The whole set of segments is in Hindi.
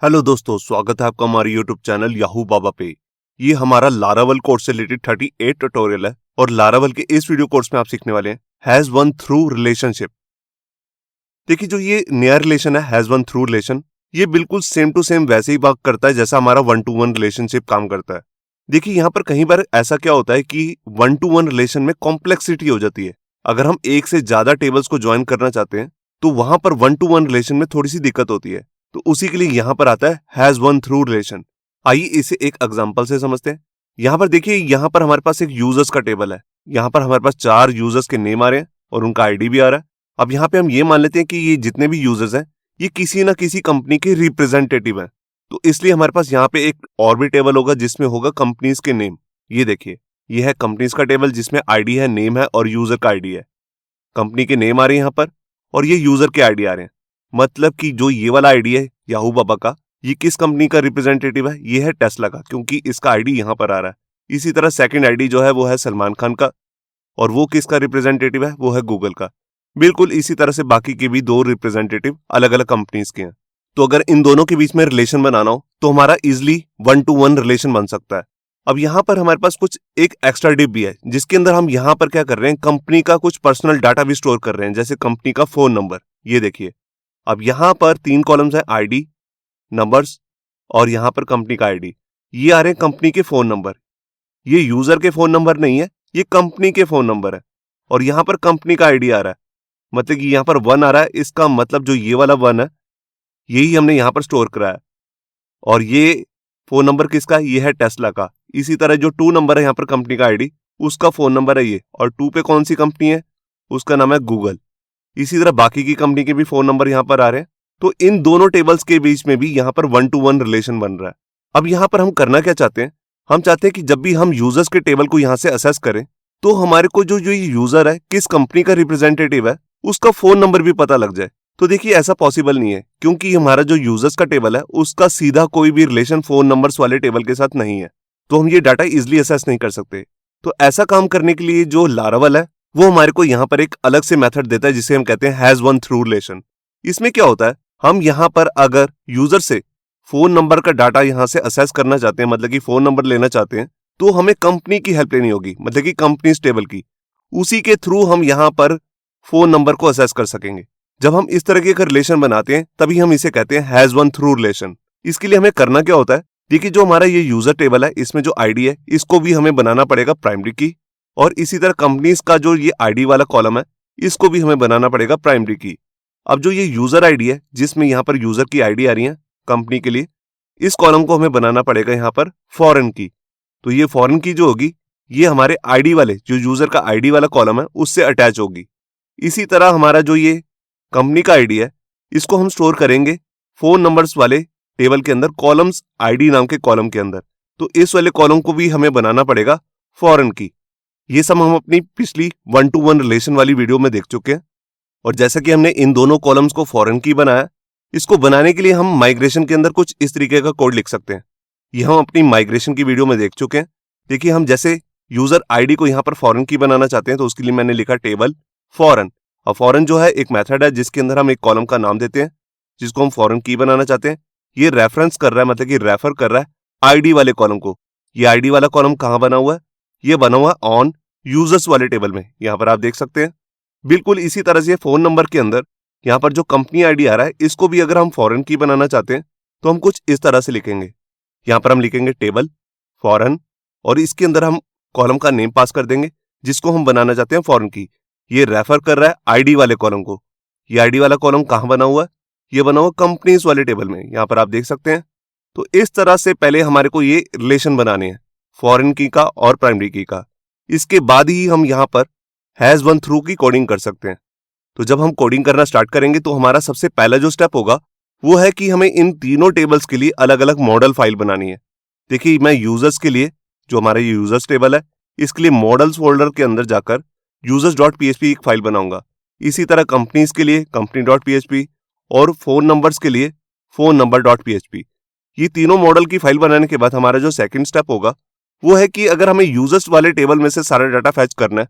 हेलो दोस्तों, स्वागत है आपका हमारे यूट्यूब चैनल याहू बाबा पे। ये हमारा लारावल कोर्स से रिलेटेड 38 ट्यूटोरियल है और लारावल के इस वीडियो कोर्स में आप सीखने वाले हैं हैज वन थ्रू रिलेशनशिप। देखिए, जो ये नया रिलेशन है हैज वन थ्रू रिलेशन, ये बिल्कुल सेम टू सेम वैसे ही वर्क करता है जैसा हमारा वन टू वन रिलेशनशिप काम करता है। देखिए, यहाँ पर कहीं बार ऐसा क्या होता है कि वन टू वन रिलेशन में कॉम्प्लेक्सिटी हो जाती है। अगर हम एक से ज्यादा टेबल्स को ज्वाइन करना चाहते हैं तो वहां पर वन टू वन रिलेशन में थोड़ी सी दिक्कत होती है। तो उसी के लिए यहां पर आता है हैज वन थ्रू रिलेशन। आइए इसे एक एग्जांपल से समझते हैं। यहां पर देखिए, यहां पर हमारे पास एक यूजर्स का टेबल है। यहां पर हमारे पास 4 यूजर्स के नेम आ रहे हैं और उनका आईडी भी आ रहा है। अब यहां पे हम ये मान लेते हैं कि ये जितने भी यूजर्स हैं ये किसी ना किसी कंपनी के रिप्रेजेंटेटिव हैं। तो इसलिए हमारे पास यहाँ पे एक और भी टेबल होगा जिसमें होगा कंपनीज के नेम। ये देखिए, ये है कंपनीज का टेबल जिसमें आईडी है, नेम है और यूजर का आईडी है। कंपनी के नेम आ रहे हैं यहाँ पर और ये यूजर के आईडी आ रहे हैं। मतलब कि जो ये वाला आईडी है याहू बाबा का, ये किस कंपनी का रिप्रेजेंटेटिव है? ये है टेस्ला का, क्योंकि इसका आईडी यहाँ पर आ रहा है। इसी तरह सेकंड आईडी जो है वो है सलमान खान का और वो किसका रिप्रेजेंटेटिव है? वो है गूगल का। बिल्कुल इसी तरह से बाकी के भी 2 रिप्रेजेंटेटिव अलग अलग कंपनीज के हैं। तो अगर इन दोनों के बीच में रिलेशन बनाना हो तो हमारा easily one two one relation बन सकता है। अब यहाँ पर हमारे पास कुछ एक एक्स्ट्रा डिप भी है जिसके अंदर हम यहाँ पर क्या कर रहे हैं, कंपनी का कुछ पर्सनल डाटा भी स्टोर कर रहे हैं, जैसे कंपनी का फोन नंबर। ये देखिए, अब यहाँ पर 3 कॉलम्स है, आईडी, नंबर्स और यहाँ पर कंपनी का आईडी। ये आ रहे हैं कंपनी के फोन नंबर। ये यूजर के फोन नंबर नहीं है, ये कंपनी के फोन नंबर है। और यहाँ पर कंपनी का आईडी आ रहा है, मतलब कि यहाँ पर 1 आ रहा है। इसका मतलब जो ये वाला 1 है यही हमने यहाँ पर स्टोर कराया। और ये फोन नंबर किसका है? ये है टेस्ला का। इसी तरह जो 2 नंबर है यहाँ पर कंपनी का आईडी, उसका फोन नंबर है ये। और 2 पे कौन सी कंपनी है? उसका नाम है गूगल। इसी तरह बाकी की कंपनी के भी फोन नंबर यहाँ पर आ रहे हैं। तो इन दोनों टेबल्स के बीच में भी यहाँ पर वन टू वन रिलेशन बन रहा है। अब यहाँ पर हम करना क्या चाहते हैं? हम चाहते हैं कि जब भी हम यूजर्स के टेबल को यहाँ से असेस करें तो हमारे को जो जो ये यूजर है, किस कंपनी का रिप्रेजेंटेटिव है, उसका फोन नंबर भी पता लग जाए। तो देखिए, ऐसा पॉसिबल नहीं है क्योंकि हमारा जो यूजर्स का टेबल है उसका सीधा कोई भी रिलेशन फोन नंबर्स वाले टेबल के साथ नहीं है। तो हम ये डाटा इजिली असेस नहीं कर सकते। तो ऐसा काम करने के लिए जो लारावल है वो हमारे को यहाँ पर एक अलग से मेथड देता है जिसे हम कहते हैं हैज वन थ्रू रिलेशन। इसमें क्या होता है, हम यहाँ पर अगर यूजर से फोन नंबर का डाटा यहाँ से असेस करना चाहते हैं, मतलब कि फोन नंबर लेना चाहते हैं, तो हमें कंपनी की हेल्प लेनी होगी, मतलब कि कंपनी टेबल की। उसी के थ्रू हम यहाँ पर फोन नंबर को असेस कर सकेंगे। जब हम इस तरह के रिलेशन बनाते हैं तभी हम इसे कहते हैं हैज वन थ्रू रिलेशन। इसके लिए हमें करना क्या होता है, देखिए, जो हमारा ये यूजर टेबल है इसमें जो आईडी है इसको भी हमें बनाना पड़ेगा प्राइमरी की। और इसी तरह कंपनीज का जो ये आईडी वाला कॉलम है इसको भी हमें बनाना पड़ेगा प्राइमरी की। अब जो ये यूजर आईडी है जिसमें यहाँ पर यूजर की आईडी आ रही है कंपनी के लिए, इस कॉलम को हमें बनाना पड़ेगा यहाँ पर फॉरेन की। तो ये फॉरेन की जो होगी ये हमारे आईडी वाले, जो यूजर का आईडी वाला कॉलम है उससे अटैच होगी। इसी तरह हमारा जो ये कंपनी का आईडी है इसको हम स्टोर करेंगे फोन नंबर्स वाले टेबल के अंदर, कॉलम्स आईडी नाम के कॉलम के अंदर। तो इस वाले कॉलम को भी हमें बनाना पड़ेगा फॉरेन की। ये सब हम अपनी पिछली वन टू वन रिलेशन वाली वीडियो में देख चुके हैं। और जैसा कि हमने इन दोनों कॉलम्स को फॉरेन की बनाया, इसको बनाने के लिए हम माइग्रेशन के अंदर कुछ इस तरीके का कोड लिख सकते हैं। ये हम अपनी माइग्रेशन की वीडियो में देख चुके हैं। देखिए, हम जैसे यूजर आईडी को यहाँ पर फॉरेन की बनाना चाहते हैं तो उसके लिए मैंने लिखा टेबल फॉरेन। और फॉरेन जो है एक मेथड है जिसके अंदर हम एक कॉलम का नाम देते हैं जिसको हम फॉरेन की बनाना चाहते हैं। ये रेफरेंस कर रहा है, मतलब कि रेफर कर रहा है आईडी वाले कॉलम को। ये आईडी वाला कॉलम कहाँ बना हुआ है? ये बना हुआ है ऑन यूजर्स वाले टेबल में, यहाँ पर आप देख सकते हैं। बिल्कुल इसी तरह से फोन नंबर के अंदर यहाँ पर जो कंपनी आईडी आ रहा है इसको भी अगर हम फॉरेन की बनाना चाहते हैं तो हम कुछ इस तरह से लिखेंगे। यहाँ पर हम लिखेंगे टेबल फॉरेन और इसके अंदर हम कॉलम का नेम पास कर देंगे जिसको हम बनाना चाहते हैं फॉरेन की। ये रेफर कर रहा है आईडी वाले कॉलम को। ये आईडी वाला कॉलम कहाँ बना हुआ है? ये बना हुआ कंपनीज वाले टेबल में, यहाँ पर आप देख सकते हैं। तो इस तरह से पहले हमारे को ये रिलेशन बनाने हैं फॉरेन की का और प्राइमरी की का। इसके बाद ही हम यहाँ पर हैज वन थ्रू की कोडिंग कर सकते हैं। तो जब हम कोडिंग करना स्टार्ट करेंगे तो हमारा सबसे पहला जो स्टेप होगा वो है कि हमें इन तीनों टेबल्स के लिए अलग अलग मॉडल फाइल बनानी है। देखिए, मैं यूजर्स के लिए, जो हमारा ये यूजर्स टेबल है, इसके लिए मॉडल्स फोल्डर के अंदर जाकर users.php एक फाइल बनाऊंगा। इसी तरह कंपनीज के लिए company.php और फोन नंबर्स के लिए फोन नंबर.php। ये तीनों मॉडल की फाइल बनाने के बाद हमारा जो सेकंड स्टेप होगा वो है कि अगर हमें यूजर्स वाले टेबल में से सारा डाटा फैच करना है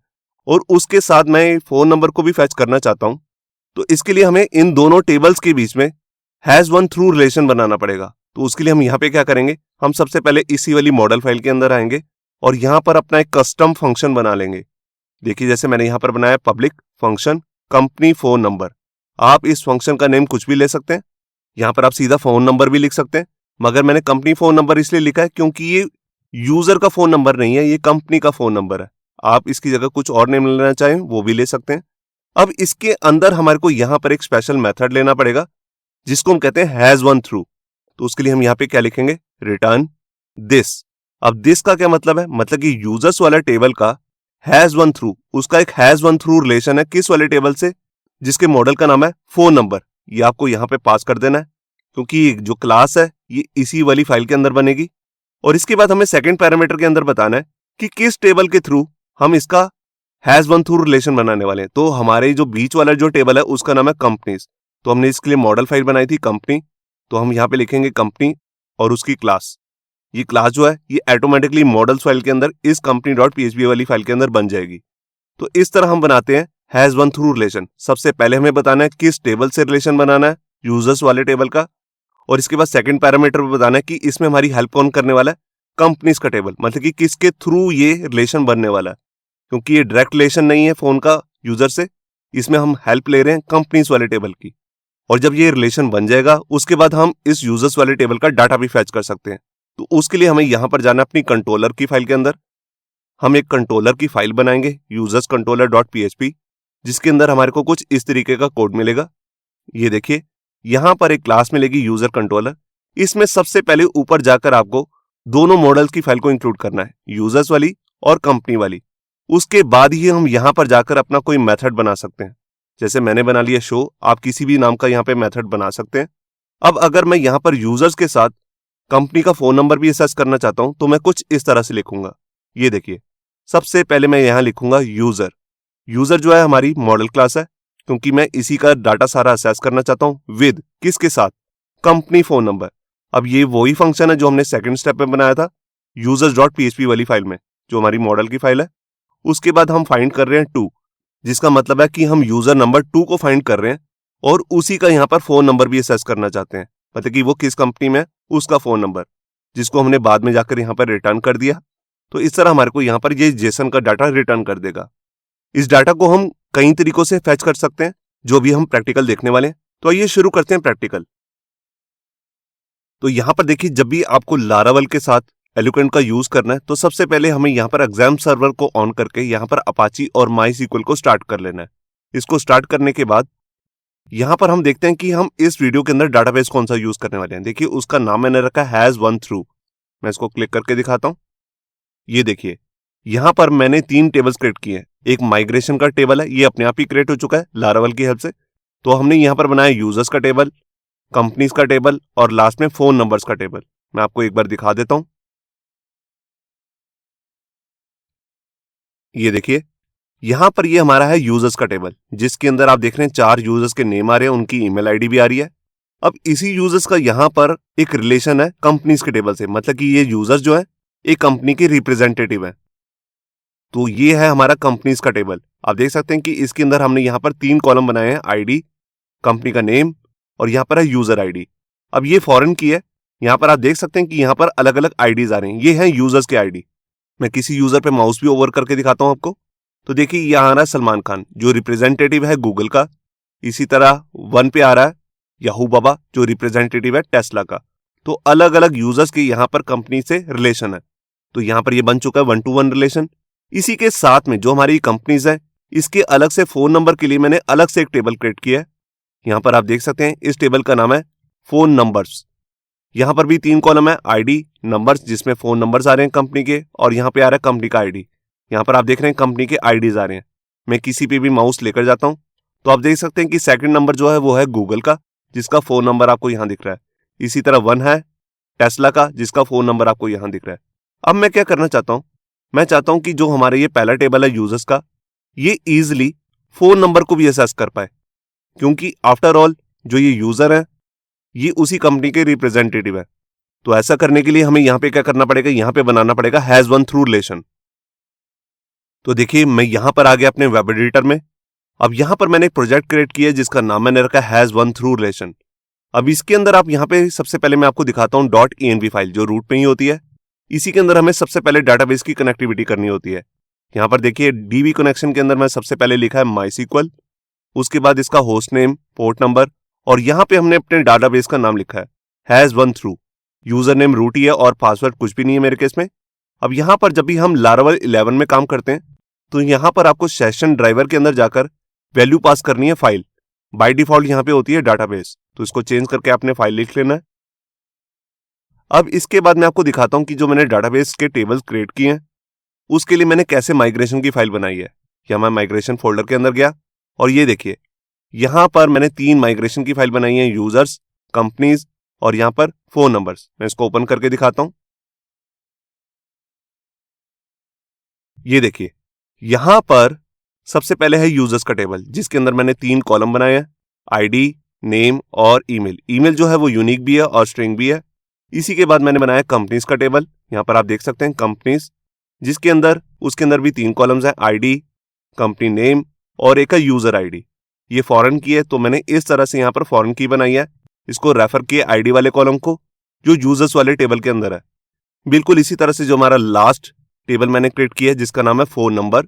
और उसके साथ मैं फोन नंबर को भी फैच करना चाहता हूं, तो इसके लिए हमें इन दोनों टेबल्स के बीच में हैज वन थ्रू रिलेशन बनाना पड़ेगा। तो उसके लिए हम यहाँ पे क्या करेंगे, हम सबसे पहले इसी वाली मॉडल फाइल के अंदर आएंगे और यहाँ पर अपना एक कस्टम फंक्शन बना लेंगे। देखिए जैसे मैंने यहाँ पर बनाया public function company phone number. आप इस फंक्शन का नेम कुछ भी ले सकते हैं, यहाँ पर आप सीधा फोन नंबर भी लिख सकते हैं, मगर मैंने कंपनी फोन नंबर इसलिए लिखा है क्योंकि ये यूजर का फोन नंबर नहीं है, ये कंपनी का फोन नंबर है। आप इसकी जगह कुछ और नेम लेना चाहें वो भी ले सकते हैं। अब इसके अंदर हमारे को यहाँ पर एक स्पेशल मेथड लेना पड़ेगा जिसको हम कहते हैं हैज वन थ्रू। तो उसके लिए हम यहाँ पे क्या लिखेंगे, रिटर्न दिस। अब दिस का क्या मतलब है, मतलब कि यूजर्स वाला टेबल का हैज वन थ्रू, उसका एक हैज वन थ्रू रिलेशन है किस वाले टेबल से, जिसके मॉडल का नाम है फोन नंबर। ये आपको यहाँ पे पास कर देना है क्योंकि जो क्लास है ये इसी वाली फाइल के अंदर बनेगी। और इसके बाद हमें सेकंड पैरामीटर के अंदर बताना है कि किस टेबल के थ्रू हम इसका हैज वन थ्रू रिलेशन बनाने वाले हैं। तो हमारे जो बीच वाला जो टेबल है उसका नाम है कंपनीज। तो हमने इसके लिए मॉडल फाइल बनाई थी कंपनी, तो हम यहाँ पे लिखेंगे कंपनी और उसकी क्लास। ये क्लास जो है ये ऑटोमेटिकली मॉडल्स फाइल के अंदर इस company.php वाली फाइल के अंदर बन जाएगी। तो इस तरह हम बनाते हैं हैज वन थ्रू रिलेशन। सबसे पहले हमें बताना है किस टेबल से रिलेशन बनाना है, यूजर्स वाले टेबल का, और इसके बाद सेकंड पैरामीटर में बताना है कि इसमें हमारी हेल्प कौन करने वाला है, कंपनीज का टेबल, मतलब कि किसके थ्रू ये रिलेशन बनने वाला है। क्योंकि ये डायरेक्ट रिलेशन नहीं है फोन का यूजर से, इसमें हम हेल्प ले रहे हैं कंपनीज वाले टेबल की। और जब ये रिलेशन बन जाएगा उसके बाद हम इस यूजर्स वाले टेबल का डाटा भी फैच कर सकते हैं। तो उसके लिए हमें यहां पर जाना है अपनी कंट्रोलर की फाइल के अंदर। हम एक कंट्रोलर की फाइल बनाएंगे यूजर्स कंट्रोलर डॉट php, जिसके अंदर हमारे को कुछ इस तरीके का कोड मिलेगा। ये देखिए यहां पर एक क्लास मिलेगी यूजर कंट्रोलर। इसमें सबसे पहले ऊपर जाकर आपको दोनों मॉडल्स की फाइल को इंक्लूड करना है, यूजर्स वाली और कंपनी वाली। उसके बाद ही हम यहां पर जाकर अपना कोई मेथड बना सकते हैं। जैसे मैंने बना लिया शो, आप किसी भी नाम का यहाँ पे मेथड बना सकते हैं। अब अगर मैं यहाँ पर यूजर्स के साथ कंपनी का फोन नंबर भी असेस करना चाहता हूं तो मैं कुछ इस तरह से लिखूंगा। ये देखिए सबसे पहले मैं यहाँ लिखूंगा यूजर। यूजर जो है हमारी मॉडल क्लास है क्योंकि मैं इसी का डाटा सारा असेस करना चाहता हूं विद किसके साथ, कंपनी फोन नंबर। अब ये वही फंक्शन है जो हमने सेकंड स्टेप में बनाया था यूजर्स डॉट php वाली फाइल में, जो हमारी मॉडल की फाइल है। उसके बाद हम फाइंड कर रहे हैं टू, जिसका मतलब है कि हम यूजर नंबर 2 को फाइंड कर रहे हैं और उसी का यहाँ पर फोन नंबर भी असेस करना चाहते हैं, मतलब कि वो किस कंपनी में, उसका फोन नंबर, जिसको हमने बाद में जाकर यहाँ पर रिटर्न कर दिया। तो इस तरह हमारे को यहाँ पर ये जेसन का डाटा रिटर्न कर देगा। इस डाटा को हम कई तरीकों से फैच कर सकते हैं जो भी हम प्रैक्टिकल देखने वाले हैं। तो आइए शुरू करते हैं प्रैक्टिकल। तो यहाँ पर देखिए जब भी आपको लारावल के साथ एलोक्वेंट का यूज करना है तो सबसे पहले हमें यहाँ पर एग्जाम सर्वर को ऑन करके यहाँ पर अपाची और MySQL को स्टार्ट कर लेना है। इसको स्टार्ट करने के बाद यहाँ पर हम देखते हैं कि हम इस वीडियो के अंदर डाटाबेस कौन सा यूज करने वाले हैं। देखिए उसका नाम मैंने रखा है हैज वन थ्रू। मैं इसको क्लिक करके दिखाता हूँ। ये देखिए यहाँ पर मैंने 3 टेबल्स क्रिएट किए हैं। एक माइग्रेशन का टेबल है, ये अपने आप ही क्रिएट हो चुका है लारावल की हेल्प से। तो हमने यहाँ पर बनाया यूजर्स का टेबल, कंपनीज का टेबल और लास्ट में फोन नंबर्स का टेबल। मैं आपको एक बार दिखा देता हूँ। ये देखिए यहां पर ये हमारा है यूजर्स का टेबल, जिसके अंदर आप देख रहे हैं 4 यूजर्स के नेम आ रहे हैं, उनकी ईमेल आईडी भी आ रही है। अब इसी यूजर्स का यहां पर एक रिलेशन है कंपनीज के टेबल से, मतलब कि ये यूजर्स जो है एक कंपनी के रिप्रेजेंटेटिव है। तो ये है हमारा कंपनीज का टेबल। आप देख सकते हैं कि इसके अंदर हमने यहाँ पर 3 कॉलम बनाए हैं, आईडी, कंपनी का नेम और यहाँ पर है यूजर आईडी। अब ये फॉरेन की है, यहाँ पर आप देख सकते हैं कि यहाँ पर अलग अलग आईडीज आ रही हैं। ये हैं यूजर्स के आईडी। मैं किसी यूजर पे माउस भी ओवर करके दिखाता हूं आपको। तो देखिए यहाँ आ रहा है सलमान खान जो रिप्रेजेंटेटिव है गूगल का। इसी तरह 1 पे आ रहा है याहू बाबा जो रिप्रेजेंटेटिव है टेस्ला का। तो अलग अलग यूजर्स के यहाँ पर कंपनी से रिलेशन है। तो यहाँ पर ये बन चुका है 1 to 1 रिलेशन। इसी के साथ में जो हमारी कंपनीज है इसके अलग से फोन नंबर के लिए मैंने अलग से एक टेबल क्रिएट किया है। यहाँ पर आप देख सकते हैं इस टेबल का नाम है फोन नंबर्स। यहाँ पर भी 3 कॉलम है, आईडी, नंबर्स, जिसमें फोन नंबर्स आ रहे हैं कंपनी के, और यहाँ पे आ रहा है कंपनी का आईडी। यहाँ पर आप देख रहे हैं कंपनी के आईडीज आ रहे हैं। मैं किसी पे भी माउस लेकर जाता हूँ तो आप देख सकते हैं कि सेकंड नंबर जो है वो है गूगल का, जिसका फोन नंबर आपको यहाँ दिख रहा है। इसी तरह 1 है टेस्ला का, जिसका फोन नंबर आपको यहाँ दिख रहा है। अब मैं क्या करना चाहता हूँ, मैं चाहता हूँ कि जो हमारे ये पहला टेबल है यूजर्स का, ये ईजिली फोन नंबर को भी असेस कर पाए, क्योंकि आफ्टर ऑल जो ये यूजर है ये उसी कंपनी के रिप्रेजेंटेटिव है। तो ऐसा करने के लिए हमें यहाँ पे क्या करना पड़ेगा, यहाँ पे बनाना पड़ेगा हैज वन थ्रू रिलेशन। तो देखिए मैं यहाँ पर आ गया अपने वेब एडिटर में। अब यहाँ पर मैंने एक प्रोजेक्ट क्रिएट किया जिसका नाम मैंने रखा हैज वन थ्रू रिलेशन। अब इसके अंदर आप यहाँ पे सबसे पहले मैं आपको दिखाता हूँ .env फाइल जो रूट में ही होती है। इसी के अंदर हमें सबसे पहले डाटाबेस की कनेक्टिविटी करनी होती है। यहाँ पर देखिए डीबी कनेक्शन के अंदर मैं सबसे पहले लिखा है MySQL, उसके बाद इसका होस्ट नेम, पोर्ट नंबर, और यहाँ पे हमने अपने डाटाबेस का नाम लिखा है has one through. User name root ही है और पासवर्ड कुछ भी नहीं है मेरे केस में। अब यहाँ पर जब भी हम लारावल 11 में काम करते हैं तो यहाँ पर आपको सेशन ड्राइवर के अंदर जाकर वैल्यू पास करनी है फाइल। बाय डिफॉल्ट यहाँ पे होती है डाटाबेस, तो इसको चेंज करके आपने फाइल लिख लेना है। अब इसके बाद मैं आपको दिखाता हूँ कि जो मैंने डाटाबेस के टेबल्स क्रिएट किए हैं उसके लिए मैंने कैसे माइग्रेशन की फाइल बनाई है। या मैं माइग्रेशन फोल्डर के अंदर गया और ये देखिए यहाँ पर मैंने 3 माइग्रेशन की फाइल बनाई है, यूजर्स, कंपनीज और यहाँ पर फोन नंबर्स। मैं इसको ओपन करके दिखाता हूं। ये देखिए यहां पर सबसे पहले है यूजर्स का टेबल जिसके अंदर मैंने 3 कॉलम बनाए हैं, आईडी, नेम और ईमेल। ईमेल जो है वो यूनिक भी है और स्ट्रिंग भी है। इसी के बाद मैंने बनाया कंपनीज का टेबल, यहाँ पर आप देख सकते हैं कंपनीज, जिसके अंदर उसके अंदर भी 3 कॉलम्स हैं, आईडी, कंपनी नेम और एक है यूजर आईडी। ये फॉरेन की है तो मैंने इस तरह से यहाँ पर फॉरेन की बनाई है। इसको रेफर किए आईडी वाले कॉलम को जो यूजर्स वाले टेबल के अंदर है। बिल्कुल इसी तरह से जो हमारा लास्ट टेबल मैंने क्रिएट किया है जिसका नाम है फोन नंबर,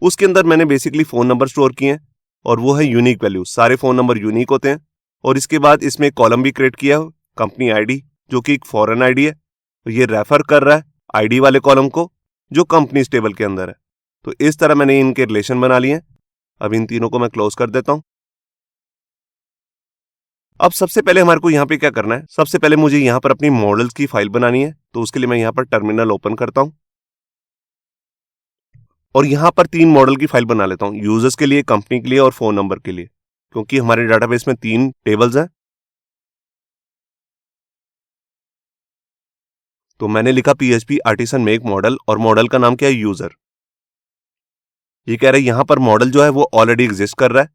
उसके अंदर मैंने बेसिकली फोन नंबर स्टोर किए हैं और वो है यूनिक वैल्यू। सारे फोन नंबर यूनिक होते हैं। और इसके बाद इसमें एक कॉलम भी क्रिएट किया है कंपनी आईडी जो कि एक फॉरेन आईडी है, तो ये रेफर कर रहा है आईडी वाले कॉलम को जो कंपनीज टेबल के अंदर है। तो इस तरह मैंने इनके रिलेशन बना लिए हैं। अब इन तीनों को मैं क्लोज कर देता हूं। अब सबसे पहले हमारे को यहाँ पे क्या करना है, सबसे पहले मुझे यहाँ पर अपनी मॉडल्स की फाइल बनानी है। तो उसके लिए मैं यहाँ पर टर्मिनल ओपन करता हूँ और यहाँ पर 3 मॉडल की फाइल बना लेता हूँ, यूजर्स के लिए, कंपनी के लिए और फोन नंबर के लिए, क्योंकि हमारे डाटाबेस में 3 टेबल्स हैं। तो मैंने लिखा PHP आर्टिसन मेक मॉडल और मॉडल का नाम क्या है, यूजर। ये कह रहा है यहाँ पर मॉडल जो है वो ऑलरेडी एग्जिस्ट कर रहा है।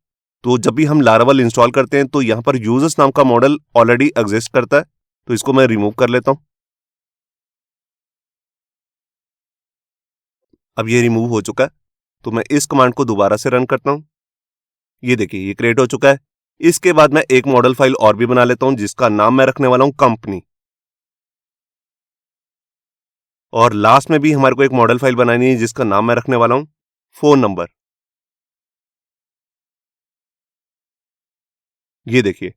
तो जब भी हम लारावल इंस्टॉल करते हैं तो यहाँ पर यूजर्स नाम का मॉडल ऑलरेडी एग्जिस्ट करता है, तो इसको मैं रिमूव कर लेता हूं। अब ये रिमूव हो चुका है तो मैं इस कमांड को दोबारा से रन करता हूं। ये देखिए ये क्रिएट हो चुका है। इसके बाद मैं एक मॉडल फाइल और भी बना लेता हूं जिसका नाम मैं रखने वाला हूं कंपनी। और लास्ट में भी हमारे को एक मॉडल फाइल बनानी है जिसका नाम मैं रखने वाला हूं फोन नंबर। ये देखिए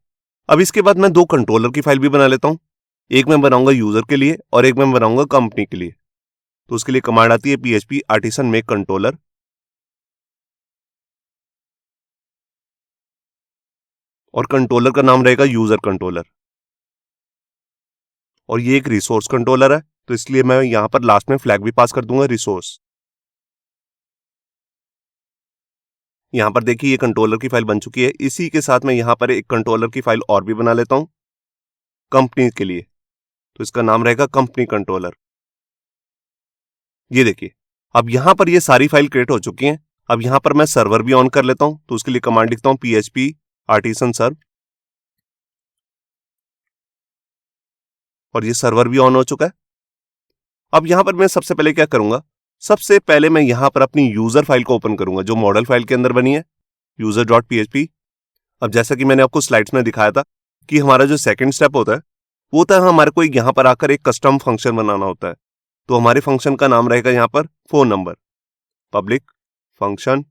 अब इसके बाद मैं 2 कंट्रोलर की फाइल भी बना लेता हूं। एक मैं बनाऊंगा यूजर के लिए और एक मैं बनाऊंगा कंपनी के लिए। तो उसके लिए कमांड आती है PHP आर्टिसन मेक कंट्रोलर। और कंट्रोलर का नाम रहेगा यूजर कंट्रोलर। और ये एक रिसोर्स कंट्रोलर है तो इसलिए मैं यहां पर लास्ट में फ्लैग भी पास कर दूंगा रिसोर्स। यहां पर देखिए ये कंट्रोलर की फाइल बन चुकी है। इसी के साथ मैं यहां पर एक कंट्रोलर की फाइल और भी बना लेता हूं कंपनी के लिए। तो इसका नाम रहेगा कंपनी कंट्रोलर। ये देखिए अब यहां पर ये सारी फाइल क्रिएट हो चुकी हैं। अब यहां पर मैं सर्वर भी ऑन कर लेता हूं तो उसके लिए कमांड लिखता हूं PHP आर्टिसन सर्व। और ये सर्वर भी ऑन हो चुका है। अब यहां पर मैं सबसे पहले क्या करूंगा, सबसे पहले मैं यहां पर अपनी यूजर फाइल को ओपन करूंगा जो मॉडल फाइल के अंदर बनी है user.php। अब जैसा कि मैंने आपको स्लाइड्स में दिखाया था कि हमारा जो सेकंड स्टेप होता है वो होता है हमारे को यहां पर आकर एक कस्टम फंक्शन बनाना होता है। तो हमारे फंक्शन का नाम रहेगा यहां पर phone number, public function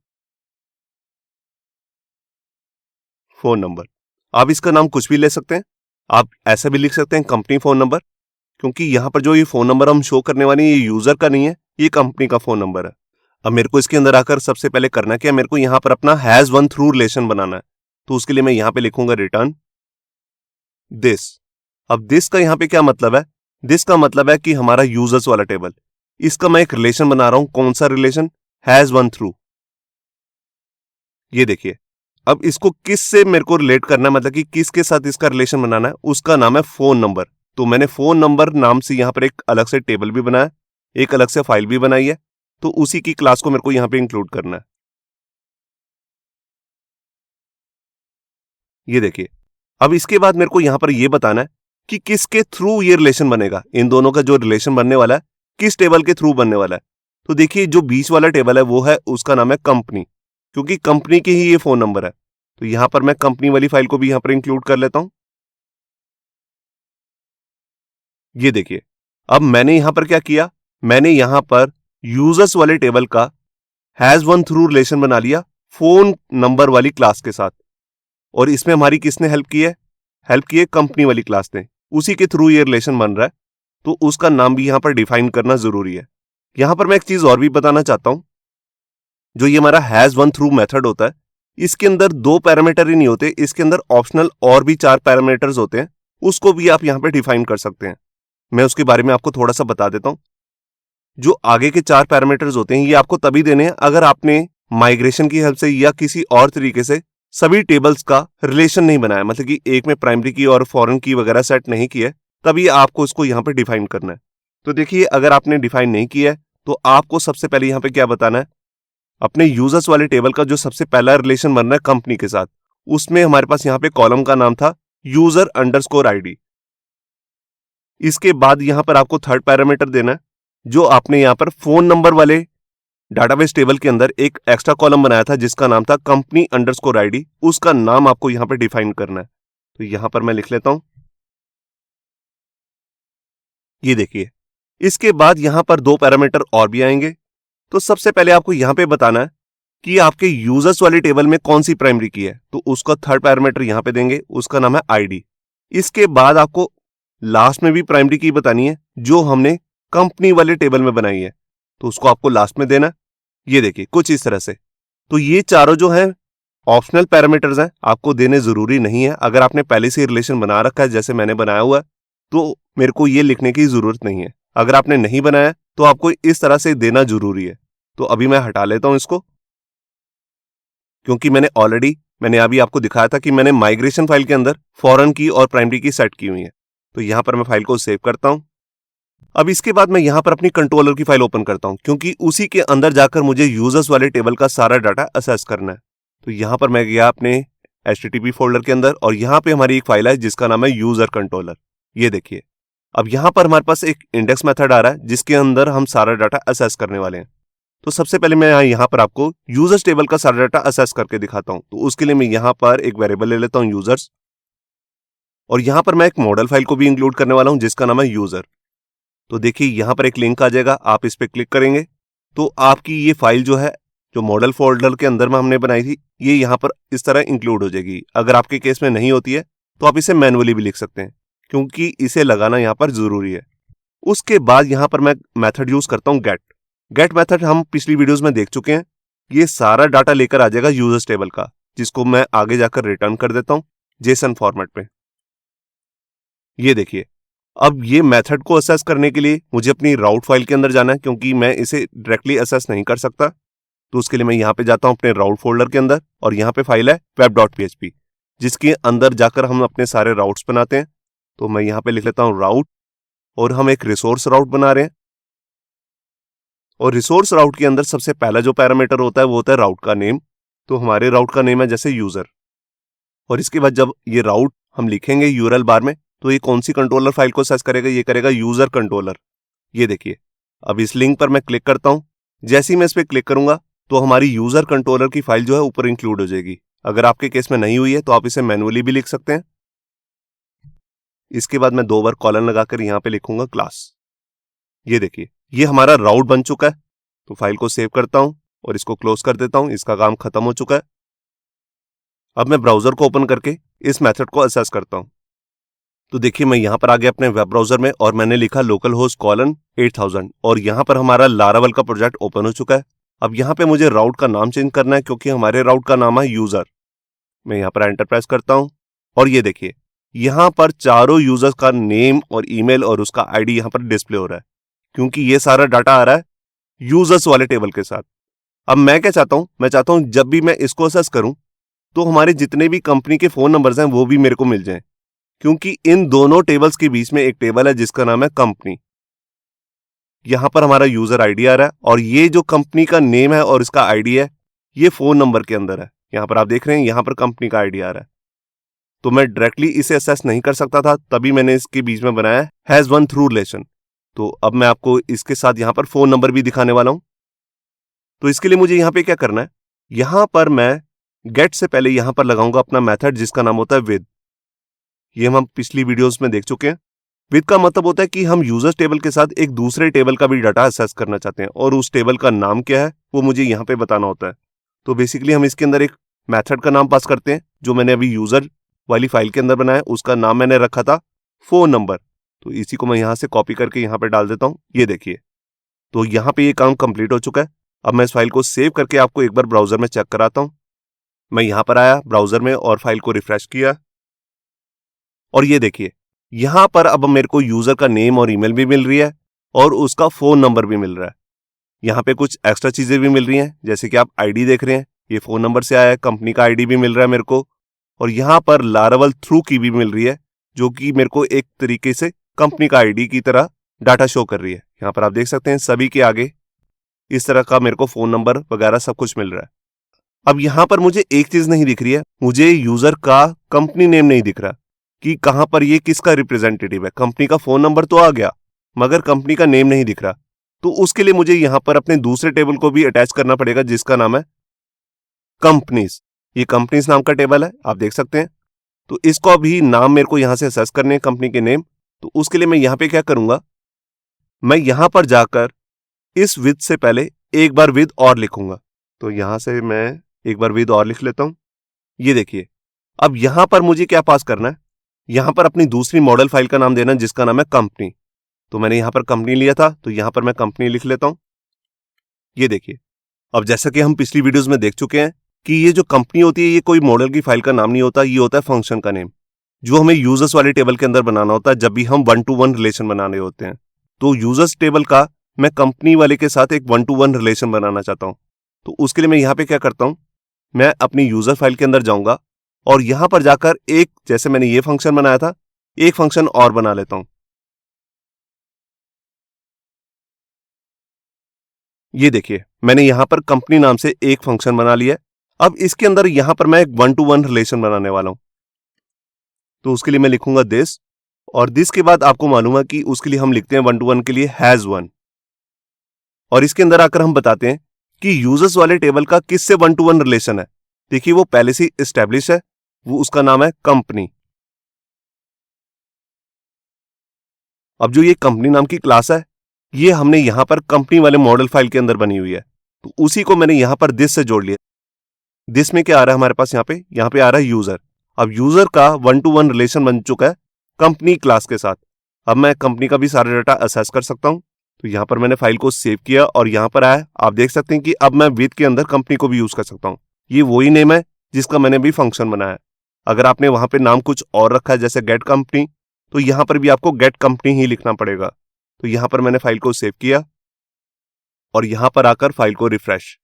phone number. आप इसका नाम कुछ भी ले सकते हैं। आप ऐसा भी लिख सकते हैं कंपनी फोन नंबर, क्योंकि यहां पर जो ये फोन नंबर हम शो करने वाले हैं ये यूजर का नहीं है, ये कंपनी का फोन नंबर है। अब मेरे को इसके अंदर आकर सबसे पहले करना क्या है, मेरे को यहां पर अपना हैज वन थ्रू रिलेशन बनाना है। तो उसके लिए मैं यहां पे लिखूंगा रिटर्न दिस। अब दिस का यहां पे क्या मतलब है, दिस का मतलब है कि हमारा यूजर्स वाला टेबल, इसका मैं एक रिलेशन बना रहा हूं। कौन सा रिलेशन, हैज वन थ्रू। ये देखिए अब इसको किस से मेरे को रिलेट करना है, मतलब कि किसके साथ इसका रिलेशन बनाना है, उसका नाम है फोन नंबर। तो मैंने फोन नंबर नाम से यहां पर एक अलग से टेबल भी बनाया, एक अलग से फाइल भी बनाई है। तो उसी की क्लास को मेरे को यहां पे इंक्लूड करना है। ये देखिए अब इसके बाद मेरे को यहां पर यह बताना है कि किसके थ्रू ये रिलेशन बनेगा। इन दोनों का जो रिलेशन बनने वाला है किस टेबल के थ्रू बनने वाला है। तो देखिए जो बीच वाला टेबल है वो है, उसका नाम है कंपनी, क्योंकि कंपनी के ही ये फोन नंबर है। तो यहां पर मैं कंपनी वाली फाइल को भी यहां पर इंक्लूड कर लेता हूं। ये देखिए, अब मैंने यहां पर क्या किया, मैंने यहां पर यूजर्स वाले टेबल का हैज वन थ्रू रिलेशन बना लिया फोन नंबर वाली क्लास के साथ। और इसमें हमारी किसने हेल्प की है? हेल्प की है कंपनी वाली क्लास ने। उसी के थ्रू ये रिलेशन बन रहा है, तो उसका नाम भी यहां पर डिफाइन करना जरूरी है। यहां पर मैं एक चीज और भी बताना चाहता हूं, जो ये हमारा हैज वन थ्रू मेथड होता है, इसके अंदर 2 पैरामीटर ही नहीं होते, इसके अंदर ऑप्शनल और भी 4 पैरामीटर्स होते हैं, उसको भी आप यहां पर डिफाइन कर सकते हैं। मैं उसके बारे में आपको थोड़ा सा बता देता हूं। जो आगे के 4 पैरामीटर्स होते हैं, ये आपको तभी देने हैं अगर आपने माइग्रेशन की हेल्प से या किसी और तरीके से सभी टेबल्स का रिलेशन नहीं बनाया, मतलब कि एक में प्राइमरी की और फॉरेन की वगैरह सेट नहीं की है, तभी आपको इसको यहां पे डिफाइन करना है। तो देखिए, अगर आपने डिफाइन नहीं किया है तो आपको सबसे पहले यहां पे क्या बताना है, अपने यूजर्स वाले टेबल का जो सबसे पहला रिलेशन बन रहा है कंपनी के साथ, उसमें हमारे पास यहां पे कॉलम का नाम था यूजर अंडरस्कोर आईडी। इसके बाद यहां पर आपको थर्ड पैरामीटर देना है, जो आपने यहां पर फोन नंबर वाले डाटाबेस टेबल के अंदर एक एक्स्ट्रा कॉलम बनाया था जिसका नाम था कंपनी अंडरस्कोर आईडी, उसका नाम आपको यहां पर डिफाइन करना है। तो यहां पर मैं लिख लेता हूं, ये देखिए। इसके बाद यहां पर 2 पैरामीटर और भी आएंगे। तो सबसे पहले आपको यहां पे बताना है कि आपके यूजर्स वाले टेबल में कौन सी प्राइमरी की है, तो उसका थर्ड पैरामीटर यहां पे देंगे, उसका नाम है आईडी। इसके बाद आपको लास्ट में भी प्राइमरी की बतानी है जो हमने कंपनी वाले टेबल में बनाई है, तो उसको आपको लास्ट में देना। ये देखिए कुछ इस तरह से। तो ये चारों जो हैं ऑप्शनल पैरामीटर्स हैं, आपको देने जरूरी नहीं है। अगर आपने पहले से रिलेशन बना रखा है जैसे मैंने बनाया हुआ है, तो मेरे को ये लिखने की जरूरत नहीं है। अगर आपने नहीं बनाया तो आपको इस तरह से देना जरूरी है। तो अभी मैं हटा लेता हूं इसको, क्योंकि मैंने अभी आपको दिखाया था कि मैंने माइग्रेशन फाइल के अंदर फॉरेन की और प्राइमरी की सेट की हुई है। तो यहां पर मैं फाइल को सेव करता हूं। अब इसके बाद मैं यहां पर अपनी कंट्रोलर की फाइल ओपन करता हूं, क्योंकि उसी के अंदर जाकर मुझे यूजर्स वाले टेबल का सारा डाटा असेस करना है। तो यहां पर मैं गया अपने HTTP फोल्डर के अंदर, और यहां पे हमारी एक फाइल है जिसका नाम है यूजर कंट्रोलर। ये देखिए, अब यहां पर हमारे पास एक इंडेक्स मेथड आ रहा है जिसके अंदर हम सारा डाटा असेस करने वाले हैं। तो सबसे पहले मैं यहां पर आपको यूजर्स टेबल का सारा डाटा असेस करके दिखाता हूं। तो उसके लिए मैं यहां पर एक वेरिएबल ले लेता हूं यूजर्स, और यहां पर मैं एक मॉडल फाइल को भी इंक्लूड करने वाला हूं जिसका नाम है यूजर। तो देखिए यहां पर एक लिंक आ जाएगा, आप इस पर क्लिक करेंगे तो आपकी ये फाइल जो है, जो मॉडल फोल्डर के अंदर में हमने बनाई थी, ये यहां पर इस तरह इंक्लूड हो जाएगी। अगर आपके केस में नहीं होती है तो आप इसे मैनुअली भी लिख सकते हैं, क्योंकि इसे लगाना यहां पर जरूरी है। उसके बाद यहां पर मैं मेथड यूज करता हूं गेट मेथड हम पिछली वीडियोस में देख चुके हैं। ये सारा डाटा लेकर आ जाएगा यूजर्स टेबल का, जिसको मैं आगे जाकर रिटर्न कर देता हूं जेसन फॉर्मेट में। ये देखिए, अब ये मेथड को असेस करने के लिए मुझे अपनी राउट फाइल के अंदर जाना है, क्योंकि मैं इसे डायरेक्टली असेस नहीं कर सकता। तो उसके लिए मैं यहां पे जाता हूं अपने राउट फोल्डर के अंदर, और यहां पे फाइल है web.php, जिसके अंदर जाकर हम अपने सारे राउट्स बनाते हैं। तो मैं यहां पे लिख लेता हूं राउट, और हम एक रिसोर्स राउट बना रहे हैं। और रिसोर्स राउट के अंदर सबसे पहला जो पैरामीटर होता है वो होता है राउट का नेम। तो हमारे राउट का नेम है जैसे यूजर, और इसके बाद जब ये राउट हम लिखेंगे यूआरएल बार में, तो ये कौन सी कंट्रोलर फाइल को सर्च करेगा, ये करेगा यूजर कंट्रोलर। ये देखिए, अब इस लिंक पर मैं क्लिक करता हूं। जैसे ही मैं इस पर क्लिक करूंगा तो हमारी यूजर कंट्रोलर की फाइल जो है ऊपर इंक्लूड हो जाएगी। अगर आपके केस में नहीं हुई है तो आप इसे मैनुअली भी लिख सकते हैं। इसके बाद मैं 2 बार कॉलन लगाकर यहां पे लिखूंगा क्लास। ये देखिए, ये हमारा राउट बन चुका है। तो फाइल को सेव करता हूं और इसको क्लोज कर देता हूं, इसका काम खत्म हो चुका है। अब मैं ब्राउजर को ओपन करके इस मेथड को असेस करता हूं। तो देखिए, मैं यहां पर आ गया अपने वेब ब्राउजर में, और मैंने लिखा लोकल होस्ट कॉलन 8000, और यहां पर हमारा लारावल का प्रोजेक्ट ओपन हो चुका है। अब यहां पे मुझे राउट का नाम चेंज करना है, क्योंकि हमारे राउट का नाम है यूजर। मैं यहां पर एंटर प्रेस करता हूं, और ये देखिए यहां पर चारों यूजर्स का नेम और ईमेल और उसका आईडी यहां पर डिस्प्ले हो रहा है, क्योंकि ये सारा डाटा आ रहा है यूजर्स वाले टेबल के साथ। अब मैं क्या चाहता हूं, मैं चाहता हूं जब भी मैं इसको असेस करूं तो हमारे जितने भी कंपनी के फोन नंबर्स हैं वो भी मेरे को मिल जाएं, क्योंकि इन दोनों टेबल्स के बीच में एक टेबल है जिसका नाम है कंपनी। यहां पर हमारा यूजर आईडी आ रहा है, और ये जो कंपनी का नेम है और इसका आईडी है, ये फोन नंबर के अंदर है। यहां पर आप देख रहे हैं, यहां पर कंपनी का आईडी आ रहा है। तो मैं डायरेक्टली इसे असेस नहीं कर सकता था, तभी मैंने इसके बीच में बनाया हैज वन थ्रू रिलेशन। तो अब मैं आपको इसके साथ यहां पर फोन नंबर भी दिखाने वाला हूं। तो इसके लिए मुझे यहां पे क्या करना है, यहां पर मैं गेट से पहले यहां पर लगाऊंगा अपना मेथड जिसका नाम होता है विद। ये हम पिछली वीडियोस में देख चुके हैं। विद का मतलब होता है कि हम यूजर्स टेबल के साथ एक दूसरे टेबल का भी डाटा एक्सेस करना चाहते हैं और उस टेबल का नाम क्या है वो मुझे यहाँ पे बताना होता है। तो बेसिकली हम इसके अंदर एक मेथड का नाम पास करते हैं जो मैंने अभी यूजर वाली फाइल के अंदर बनाया, उसका नाम मैंने रखा था फोन नंबर। तो इसी को मैं यहाँ से कॉपी करके यहाँ पे डाल देता हूँ। ये देखिए, तो यहाँ पे ये काम कंप्लीट हो चुका है। अब मैं इस फाइल को सेव करके आपको एक बार ब्राउजर में चेक कराता हूँ। मैं यहाँ पर आया ब्राउजर में और फाइल को रिफ्रेश किया और ये देखिए, यहाँ पर अब मेरे को यूजर का नेम और ईमेल भी मिल रही है और उसका फोन नंबर भी मिल रहा है। यहाँ पे कुछ एक्स्ट्रा चीजें भी मिल रही हैं, जैसे कि आप आईडी देख रहे हैं, ये फोन नंबर से आया है, कंपनी का आईडी भी मिल रहा है मेरे को, और यहाँ पर लारावल थ्रू की भी मिल रही है जो कि मेरे को एक तरीके से कंपनी का आईडी की तरह डाटा शो कर रही है। यहाँ पर आप देख सकते हैं सभी के आगे इस तरह का मेरे को फोन नंबर वगैरह सब कुछ मिल रहा है। अब यहाँ पर मुझे एक चीज नहीं दिख रही है, मुझे यूजर का कंपनी नेम नहीं दिख रहा कि कहां पर ये किसका रिप्रेजेंटेटिव है। कंपनी का फोन नंबर तो आ गया मगर कंपनी का नेम नहीं दिख रहा। तो उसके लिए मुझे यहां पर अपने दूसरे टेबल को भी अटैच करना पड़ेगा जिसका नाम है कंपनीज। ये कंपनीज नाम का टेबल है, आप देख सकते हैं। तो इसको अभी नाम मेरे को यहां से सर्च करने हैं, कंपनी के नेम। तो उसके लिए मैं यहां पे क्या करूंगा, मैं यहां पर जाकर इस विद से पहले एक बार विद और लिखूंगा। तो यहां से मैं एक बार विद और लिख लेता हूं। ये देखिए, अब यहां पर मुझे क्या पास करना है, यहां पर अपनी दूसरी मॉडल फाइल का नाम देना जिसका नाम है कंपनी। तो मैंने यहां पर कंपनी लिया था तो यहां पर मैं कंपनी लिख लेता हूं। ये देखिए, अब जैसा कि हम पिछली वीडियोस में देख चुके हैं कि ये जो कंपनी होती है ये कोई मॉडल की फाइल का नाम नहीं होता, ये होता है फंक्शन का नेम जो हमें यूजर्स वाले टेबल के अंदर बनाना होता है जब भी हम 1-to-1 रिलेशन बनाने होते हैं। तो यूजर्स टेबल का मैं कंपनी वाले के साथ एक 1-to-1 रिलेशन बनाना चाहता हूं। तो उसके लिए मैं यहां पे क्या करता हूं, मैं अपनी यूजर फाइल के अंदर जाऊंगा और यहां पर जाकर एक, जैसे मैंने ये फंक्शन बनाया था, एक फंक्शन और बना लेता हूं। ये देखिए, मैंने यहां पर कंपनी नाम से एक फंक्शन बना लिया है। अब इसके अंदर यहां पर मैं एक 1-to-1 रिलेशन बनाने वाला हूं। तो उसके लिए मैं लिखूंगा दिस, और दिस के बाद आपको मालूम है कि उसके लिए हम लिखते हैं 1-to-1 के लिए हैज वन। और इसके अंदर आकर हम बताते हैं कि यूजर्स वाले टेबल का किससे 1-to-1 रिलेशन है। देखिए, वो पहले से एस्टेब्लिश है, वो उसका नाम है कंपनी। अब जो ये कंपनी नाम की क्लास है ये हमने यहां पर कंपनी वाले मॉडल फाइल के अंदर बनी हुई है, तो उसी को मैंने यहां पर दिस से जोड़ लिया। दिस में क्या आ रहा है हमारे पास, यहां पे आ रहा है यूजर। अब यूजर का 1-to-1 रिलेशन बन चुका है कंपनी क्लास के साथ। अब मैं कंपनी का भी सारा डाटा असेस कर सकता हूं। तो यहां पर मैंने फाइल को सेव किया और यहां पर आया, आप देख सकते हैं कि अब मैं विद के अंदर कंपनी को भी यूज कर सकता हूं। ये वही नेम है जिसका मैंने भी फंक्शन बनाया है। अगर आपने वहां पे नाम कुछ और रखा है जैसे गेट कंपनी, तो यहां पर भी आपको गेट कंपनी ही लिखना पड़ेगा। तो यहां पर मैंने फाइल को सेव किया और यहां पर आकर फाइल को रिफ्रेश,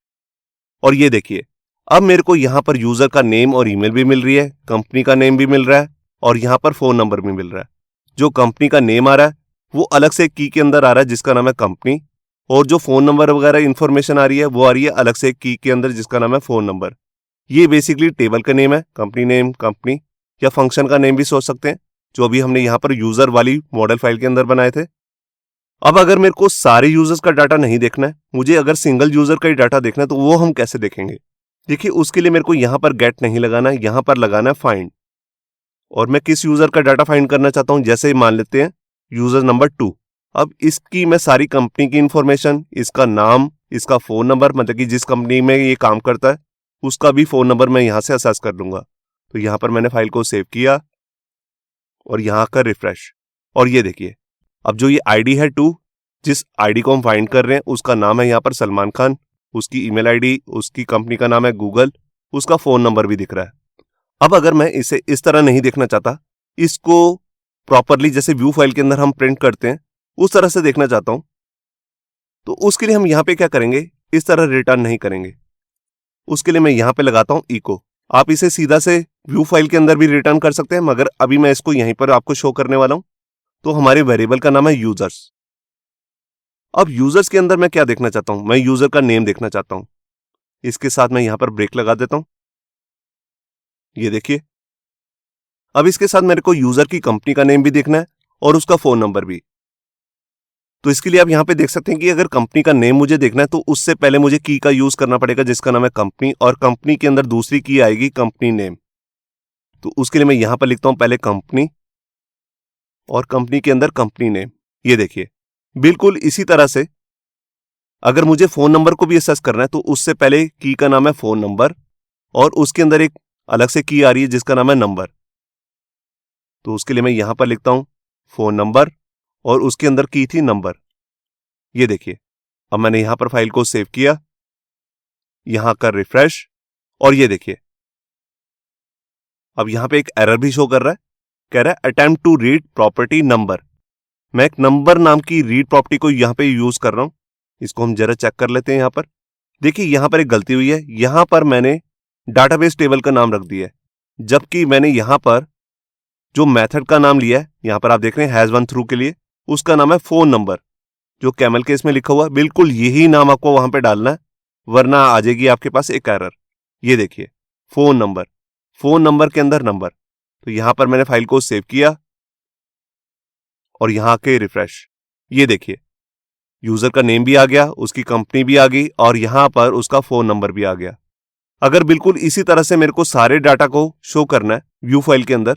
और ये देखिए, अब मेरे को यहां पर यूजर का नेम और ईमेल भी मिल रही है, कंपनी का नेम भी मिल रहा है और यहां पर फोन नंबर भी मिल रहा है। जो कंपनी का नेम आ रहा है वो अलग से एक की के अंदर आ रहा है जिसका नाम है कंपनी, और जो फोन नंबर वगैरह इंफॉर्मेशन आ रही है वो आ रही है अलग से एक की के अंदर जिसका नाम है फोन नंबर। ये बेसिकली टेबल का नेम है, कंपनी नेम, कंपनी, या फंक्शन का नेम भी सोच सकते हैं जो अभी हमने यहाँ पर यूजर वाली मॉडल फाइल के अंदर बनाए थे। अब अगर मेरे को सारे यूजर्स का डाटा नहीं देखना है, मुझे अगर सिंगल यूजर का ही डाटा देखना है, तो वो हम कैसे देखेंगे। देखिए, उसके लिए मेरे को यहां पर गेट नहीं लगाना है, यहां पर लगाना है फाइंड। और मैं किस यूजर का डाटा फाइंड करना चाहता हूं, जैसे मान लेते हैं यूजर नंबर 2। अब इसकी मैं सारी कंपनी की इंफॉर्मेशन, इसका नाम, इसका फोन नंबर, मतलब कि जिस कंपनी में ये काम करता है उसका भी फोन नंबर मैं यहां से असेस कर लूंगा। तो यहां पर मैंने फाइल को सेव किया और यहां का रिफ्रेश, और ये देखिए, अब जो ये आईडी है 2, जिस आईडी को हम फाइंड कर रहे हैं उसका नाम है यहाँ पर सलमान खान, उसकी ईमेल आईडी, उसकी कंपनी का नाम है गूगल, उसका फोन नंबर भी दिख रहा है। अब अगर मैं इसे इस तरह नहीं देखना चाहता, इसको प्रॉपरली जैसे व्यू फाइल के अंदर हम प्रिंट करते हैं उस तरह से देखना चाहता हूं, तो उसके लिए हम यहां पे क्या करेंगे, इस तरह रिटर्न नहीं करेंगे। उसके लिए मैं यहां पे लगाता हूं इको। आप इसे सीधा से व्यू फाइल के अंदर भी रिटर्न कर सकते हैं, मगर अभी मैं इसको यहीं पर आपको शो करने वाला हूं। तो हमारे वेरिएबल का नाम है यूजर्स। अब यूजर्स के अंदर मैं क्या देखना चाहता हूं, मैं यूजर का नेम देखना चाहता हूं। इसके साथ मैं यहां पर ब्रेक लगा देता हूं। ये देखिए, अब इसके साथ मेरे को यूजर की कंपनी का नेम भी देखना है और उसका फोन नंबर भी। तो इसके लिए आप यहां पे देख सकते हैं कि अगर कंपनी का नेम मुझे देखना है तो उससे पहले मुझे की का यूज करना पड़ेगा जिसका नाम है कंपनी, और कंपनी के अंदर दूसरी की आएगी कंपनी नेम। तो उसके लिए मैं यहां पर लिखता हूं पहले कंपनी, और कंपनी के अंदर कंपनी नेम। ये देखिए बिल्कुल इसी तरह से अगर मुझे फोन नंबर को भी एक्सेस करना है तो उससे पहले की का नाम है फोन नंबर और उसके अंदर एक अलग से की आ रही है जिसका नाम है नंबर। तो उसके लिए मैं यहां पर लिखता हूं फोन नंबर और उसके अंदर की थी नंबर। ये देखिए अब मैंने यहां पर फाइल को सेव किया, यहां कर रिफ्रेश और ये देखिए अब यहां पे एक एरर भी शो कर रहा है, कह रहा है attempt to read property number. मैं एक नंबर नाम की रीड प्रॉपर्टी को यहां पे यूज कर रहा हूं। इसको हम जरा चेक कर लेते हैं। यहां पर देखिए यहां पर एक गलती हुई है, यहां पर मैंने डाटाबेस टेबल का नाम रख दिया है, जबकि मैंने यहां पर जो मेथड का नाम लिया है, यहां पर आप देख रहे हैं हैज वन थ्रू के लिए, उसका नाम है फोन नंबर, जो कैमल केस में लिखा हुआ है। बिल्कुल यही नाम आपको वहां पे डालना है, वरना आ जाएगी आपके पास एक एरर। ये देखिए फोन नंबर के अंदर नंबर। तो यहां पर मैंने फाइल को सेव किया और यहां के रिफ्रेश, ये देखिए यूजर का नेम भी आ गया, उसकी कंपनी भी आ गई और यहां पर उसका फोन नंबर भी आ गया। अगर बिल्कुल इसी तरह से मेरे को सारे डाटा को शो करना है व्यू फाइल के अंदर,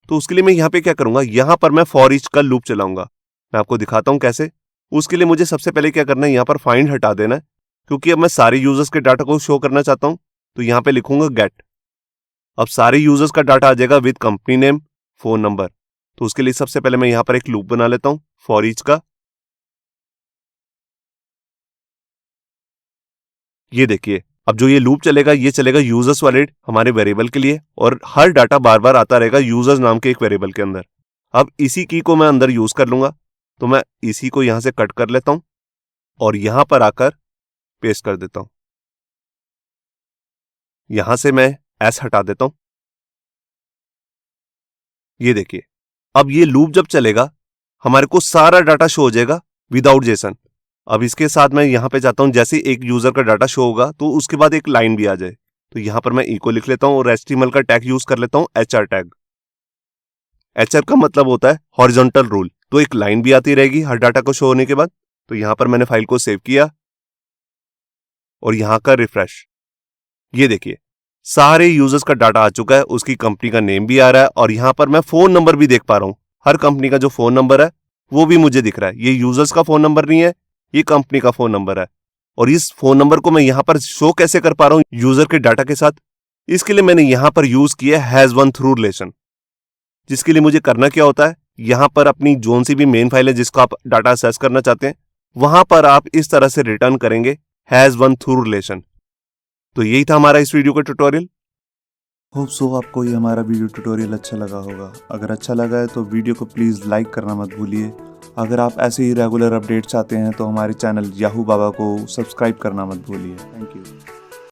तो उसके लिए मैं यहां पे क्या करूंगा, यहां पर मैं फॉर ईच का लूप चलाऊंगा। मैं आपको दिखाता हूं कैसे। उसके लिए मुझे सबसे पहले क्या करना है, यहां पर फाइंड हटा देना है, क्योंकि अब मैं सारे यूजर्स के डाटा को शो करना चाहता हूं। तो यहां पे लिखूंगा गेट। अब सारे यूजर्स का डाटा आ जाएगा with company name, phone number. तो उसके लिए सबसे पहले मैं यहां पर एक लूप बना लेता हूं फॉर ईच का। ये देखिए अब जो ये लूप चलेगा, ये चलेगा यूजर्स वाले हमारे वेरिएबल के लिए और हर डाटा बार बार आता रहेगा यूजर्स नाम के एक वेरिएबल के अंदर। अब इसी की को मैं अंदर यूज कर लूंगा, तो मैं इसी को यहां से कट कर लेता हूं और यहां पर आकर पेस्ट कर देता हूं। यहां से मैं एस हटा देता हूं। ये देखिए अब ये लूप जब चलेगा हमारे को सारा डाटा शो हो जाएगा विदाउट जेसन। अब इसके साथ मैं यहां पे जाता हूं, जैसे एक यूजर का डाटा शो होगा तो उसके बाद एक लाइन भी आ जाए, तो यहां पर मैं इको लिख लेता हूं और एचटीएमएल का टैग यूज कर लेता हूं एचआर टैग। एचआर का मतलब होता है हॉरिजॉन्टल रूल, तो एक लाइन भी आती रहेगी हर डाटा को शो होने के बाद। तो यहां पर मैंने फाइल को सेव किया और यहां का रिफ्रेश, ये देखिए सारे यूजर्स का डाटा आ चुका है, उसकी कंपनी का नेम भी आ रहा है और यहां पर मैं फोन नंबर भी देख पा रहा हूं। हर कंपनी का जो फोन नंबर है वो भी मुझे दिख रहा है। ये यूजर्स का फोन नंबर नहीं है, ये कंपनी का फोन नंबर है। और इस फोन नंबर को मैं यहां पर शो कैसे कर पा रहा हूं यूजर के डाटा के साथ, इसके लिए मैंने यहां पर यूज किया हैज वन थ्रू रिलेशन। जिसके लिए मुझे करना क्या होता है, यहां पर अपनी जोन सी भी मेन फाइल है जिसको आप डाटा एक्सेस करना चाहते हैं, वहां पर आप इस तरह से रिटर्न करेंगे हैज वन थ्रू रिलेशन। तो यही था हमारा इस वीडियो का ट्यूटोरियल। होप सो आपको ये हमारा वीडियो ट्यूटोरियल अच्छा लगा होगा। अगर अच्छा लगा है तो वीडियो को प्लीज़ लाइक करना मत भूलिए। अगर आप ऐसे ही रेगुलर अपडेट चाहते हैं तो हमारे चैनल याहू बाबा को सब्सक्राइब करना मत भूलिए। Thank you.